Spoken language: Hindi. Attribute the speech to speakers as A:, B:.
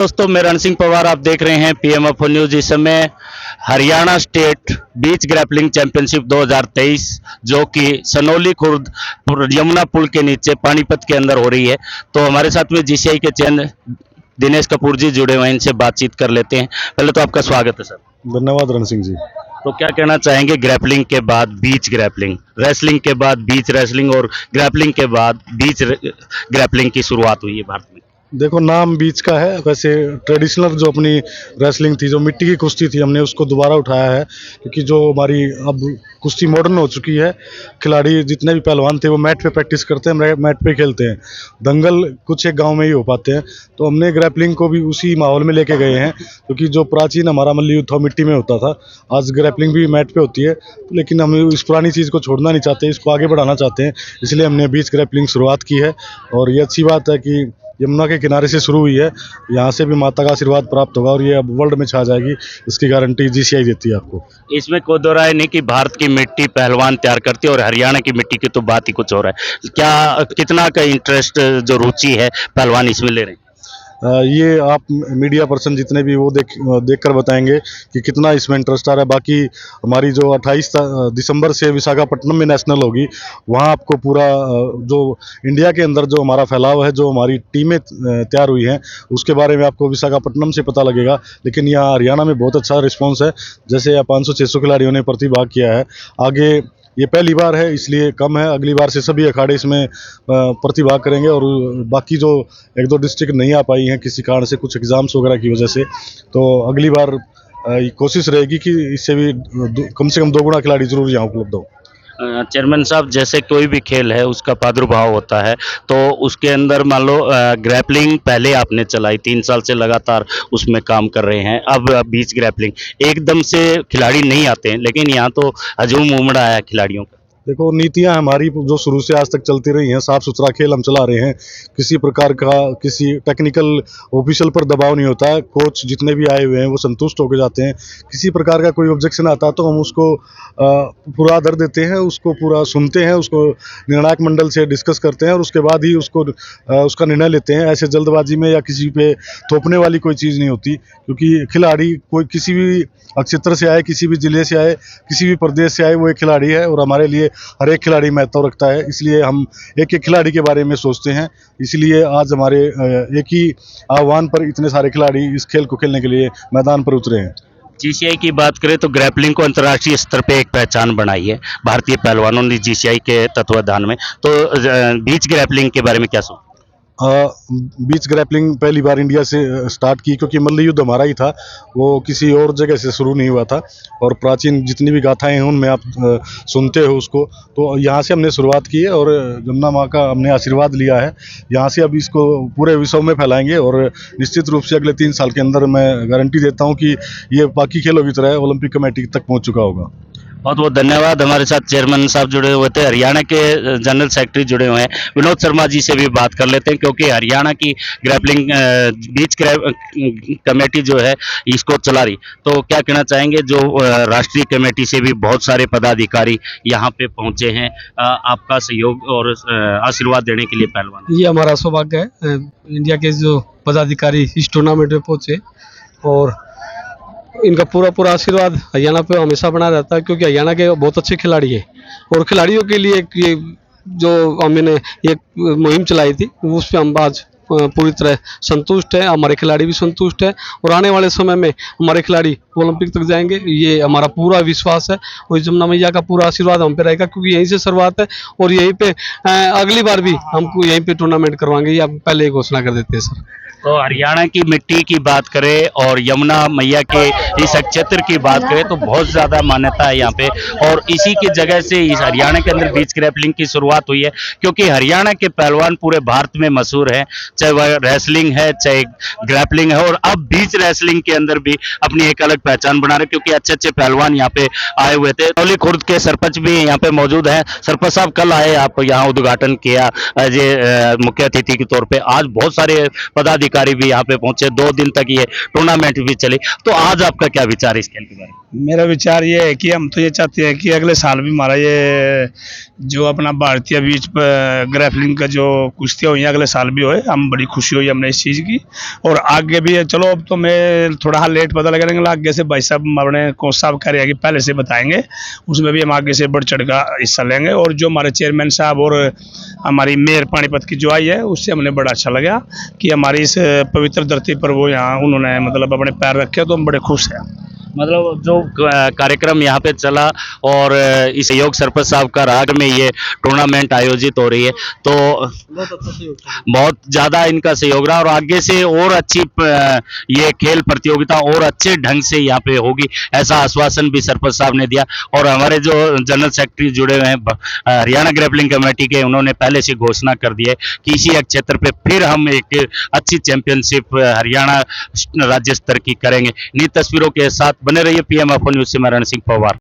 A: दोस्तों, मैं रण सिंह पवार, आप देख रहे हैं पीएमएफ न्यूज। इस समय हरियाणा स्टेट बीच ग्रैपलिंग चैंपियनशिप 2023 जो कि सनोली खुर्द यमुना पुल के नीचे पानीपत के अंदर हो रही है। तो हमारे साथ में जीसीआई के चेयरमैन दिनेश कपूर जी जुड़े हुए हैं, इनसे बातचीत कर लेते हैं। पहले तो आपका स्वागत है सर।
B: धन्यवाद रण सिंह जी।
A: तो क्या कहना चाहेंगे ग्रैपलिंग के बाद बीच ग्रैपलिंग, रेसलिंग के बाद बीच रेसलिंग और ग्रैपलिंग के बाद बीच ग्रैपलिंग की शुरुआत हुई है भारत में?
B: देखो, नाम बीच का है, वैसे ट्रेडिशनल जो अपनी रेसलिंग थी, जो मिट्टी की कुश्ती थी, हमने उसको दोबारा उठाया है क्योंकि जो हमारी अब कुश्ती मॉडर्न हो चुकी है। खिलाड़ी जितने भी पहलवान थे वो मैट पे प्रैक्टिस करते हैं, मैट पे खेलते हैं। दंगल कुछ एक गांव में ही हो पाते हैं, तो हमने ग्रैपलिंग को भी उसी माहौल में लेके गए हैं क्योंकि जो प्राचीन हमारा मल्ल युद्ध था मिट्टी में होता था, आज ग्रैपलिंग भी मैट पे होती है। लेकिन हम इस पुरानी चीज़ को छोड़ना नहीं चाहते, इसको आगे बढ़ाना चाहते हैं, इसलिए हमने बीच ग्रैपलिंग शुरुआत की है। और ये अच्छी बात है कि यमुना के किनारे से शुरू हुई है, यहाँ से भी माता का आशीर्वाद प्राप्त होगा और ये अब वर्ल्ड में छा जाएगी, इसकी गारंटी जीसीआई देती है आपको।
A: इसमें कोई दो राय नहीं कि भारत की मिट्टी पहलवान तैयार करती है और हरियाणा की मिट्टी की तो बात ही कुछ और है। क्या कितना का इंटरेस्ट, जो रुचि है पहलवान इसमें ले रहे हैं?
B: ये आप मीडिया पर्सन जितने भी वो देख कर बताएंगे कि कितना इसमें इंटरेस्ट आ रहा है। बाकी हमारी जो 28 दिसंबर से विशाखापट्टनम में नेशनल होगी, वहाँ आपको पूरा जो इंडिया के अंदर जो हमारा फैलाव है, जो हमारी टीमें तैयार हुई हैं, उसके बारे में आपको विशाखापट्टनम से पता लगेगा। लेकिन यहाँ हरियाणा में बहुत अच्छा रिस्पॉन्स है, जैसे 500-600 खिलाड़ियों ने प्रतिभाग किया है। आगे ये पहली बार है इसलिए कम है, अगली बार से सभी अखाड़े इसमें प्रतिभाग करेंगे। और बाकी जो एक दो डिस्ट्रिक्ट नहीं आ पाई हैं किसी कारण से, कुछ एग्ज़ाम्स वगैरह की वजह से, तो अगली बार कोशिश रहेगी कि इससे भी कम से कम 2 गुना खिलाड़ी जरूर यहाँ उपलब्ध हो।
A: चेयरमैन साहब, जैसे कोई भी खेल है उसका प्रादुर्भाव होता है, तो उसके अंदर मान लो ग्रैपलिंग पहले आपने चलाई, 3 साल से लगातार उसमें काम कर रहे हैं। अब बीच ग्रैपलिंग एकदम से खिलाड़ी नहीं आते हैं, लेकिन यहाँ तो हजूम उमड़ा है खिलाड़ियों का।
B: देखो, नीतियां हमारी जो शुरू से आज तक चलती रही हैं, साफ सुथरा खेल हम चला रहे हैं। किसी प्रकार का किसी टेक्निकल ऑफिशियल पर दबाव नहीं होता है। कोच जितने भी आए हुए हैं वो संतुष्ट होकर जाते हैं। किसी प्रकार का कोई ऑब्जेक्शन आता तो हम उसको पूरा आदर देते हैं, उसको पूरा सुनते हैं, उसको निर्णायक मंडल से डिस्कस करते हैं और उसके बाद ही उसका निर्णय लेते हैं। ऐसे जल्दबाजी में या किसी पे थोपने वाली कोई चीज़ नहीं होती, क्योंकि खिलाड़ी कोई किसी भी क्षेत्र से आए, किसी भी जिले से आए, किसी भी प्रदेश से आए, वो एक खिलाड़ी है और हमारे लिए हर एक खिलाड़ी महत्व रखता है। इसलिए हम एक एक खिलाड़ी के बारे में सोचते हैं। इसलिए आज हमारे एक ही आह्वान पर इतने सारे खिलाड़ी इस खेल को खेलने के लिए मैदान पर उतरे हैं।
A: जीसीआई की बात करें तो ग्रैपलिंग को अंतर्राष्ट्रीय स्तर पे एक पहचान बनाई है भारतीय पहलवानों ने जीसीआई के तत्वाधान में। तो बीच ग्रैपलिंग के बारे में क्या सोच?
B: बीच ग्रैपलिंग पहली बार इंडिया से स्टार्ट की, क्योंकि मल्ल युद्ध हमारा ही था, वो किसी और जगह से शुरू नहीं हुआ था। और प्राचीन जितनी भी गाथाएं हैं उनमें आप सुनते हो उसको, तो यहाँ से हमने शुरुआत की है और जमुना माँ का हमने आशीर्वाद लिया है। यहाँ से अब इसको पूरे विश्व में फैलाएंगे और निश्चित रूप से अगले 3 साल के अंदर मैं गारंटी देता हूँ कि ये बाकी खेलों की तरह ओलंपिक कमेटी तक पहुँच चुका होगा।
A: बहुत बहुत धन्यवाद। हमारे साथ चेयरमैन साहब जुड़े हुए थे, हरियाणा के जनरल सेक्रेटरी जुड़े हुए हैं। विनोद शर्मा जी से भी बात कर लेते हैं, क्योंकि हरियाणा की ग्रैपलिंग बीच कमेटी जो है इसको चला रही। तो क्या कहना चाहेंगे, जो राष्ट्रीय कमेटी से भी बहुत सारे पदाधिकारी यहाँ पे पहुंचे हैं, आपका सहयोग और आशीर्वाद देने के लिए पहलवान?
C: ये हमारा सौभाग्य है, इंडिया के जो पदाधिकारी इस टूर्नामेंट में पहुंचे और इनका पूरा पूरा आशीर्वाद हरियाणा पे हमेशा बना रहता है, क्योंकि हरियाणा के बहुत अच्छे खिलाड़ी हैं और खिलाड़ियों के लिए ये जो हमने एक मुहिम चलाई थी उस पर हम आज पूरी तरह संतुष्ट है। हमारे खिलाड़ी भी संतुष्ट है और आने वाले समय में हमारे खिलाड़ी ओलंपिक तक जाएंगे, ये हमारा पूरा विश्वास है। और जमुना मैया का पूरा आशीर्वाद हम पे रहेगा, क्योंकि यहीं से शुरुआत है और यहीं पे अगली बार भी हमको यहीं पे टूर्नामेंट करवाएंगे, ये आप पहले ही घोषणा कर देते हैं सर।
A: तो हरियाणा की मिट्टी की बात करें और यमुना मैया के इस क्षेत्र की बात करें तो बहुत ज़्यादा मान्यता है यहाँ पे, और इसी की जगह से इस हरियाणा के अंदर बीच ग्रैपलिंग की शुरुआत हुई है। क्योंकि हरियाणा के पहलवान पूरे भारत में मशहूर हैं, चाहे वह रेसलिंग है चाहे ग्रैपलिंग है, और अब बीच रेसलिंग के अंदर भी अपनी एक अलग पहचान बना रहे, क्योंकि अच्छे अच्छे पहलवान यहाँ पे आए हुए थे। सनोली खुर्द के सरपंच भी यहाँ पे मौजूद हैं। सरपंच साहब, कल आए, आप यहाँ उद्घाटन किया एज ए मुख्य अतिथि के तौर पर। आज बहुत सारे पदाधिकारी अधिकारी भी यहाँ पे पहुंचे, 2 दिन तक ये टूर्नामेंट भी चली। तो आज आपका क्या विचार है इस खेल के बारे में?
D: मेरा विचार ये है कि हम तो ये चाहते हैं कि अगले साल भी हमारा ये जो अपना भारतीय बीच पर ग्रैपलिंग का जो कुश्तियाँ हुई हैं अगले साल भी होए, हम बड़ी खुशी हुई हमने इस चीज़ की। और आगे भी चलो, अब तो मैं थोड़ा लेट पता लगा, लेकिन आगे से भाई साहब अपने कोच साहब कह रहे हैं कि पहले से बताएंगे, उसमें भी हम आगे से बढ़ चढ़ का हिस्सा लेंगे। और जो हमारे चेयरमैन साहब और हमारी मेयर पानीपत की जो आई है, उससे हमने बड़ा अच्छा लगा कि हमारी इस पवित्र धरती पर वो यहाँ उन्होंने मतलब अपने पैर रखे, तो हम बड़े खुश हैं।
A: मतलब जो कार्यक्रम यहाँ पे चला और इस सहयोग सरपंच साहब का राग में ये टूर्नामेंट आयोजित हो रही है, तो बहुत ज़्यादा इनका सहयोग रहा और आगे से और अच्छी ये खेल प्रतियोगिता और अच्छे ढंग से यहाँ पे होगी, ऐसा आश्वासन भी सरपंच साहब ने दिया। और हमारे जो जनरल सेक्रेटरी जुड़े हुए हैं हरियाणा ग्रैपलिंग कमेटी के, उन्होंने पहले से घोषणा कर दी है कि इसी क्षेत्र पे फिर हम एक अच्छी चैंपियनशिप हरियाणा राज्य स्तर की करेंगे। इन तस्वीरों के साथ बने रहिए PMFO न्यूज़ से मैं रण सिंह पवार।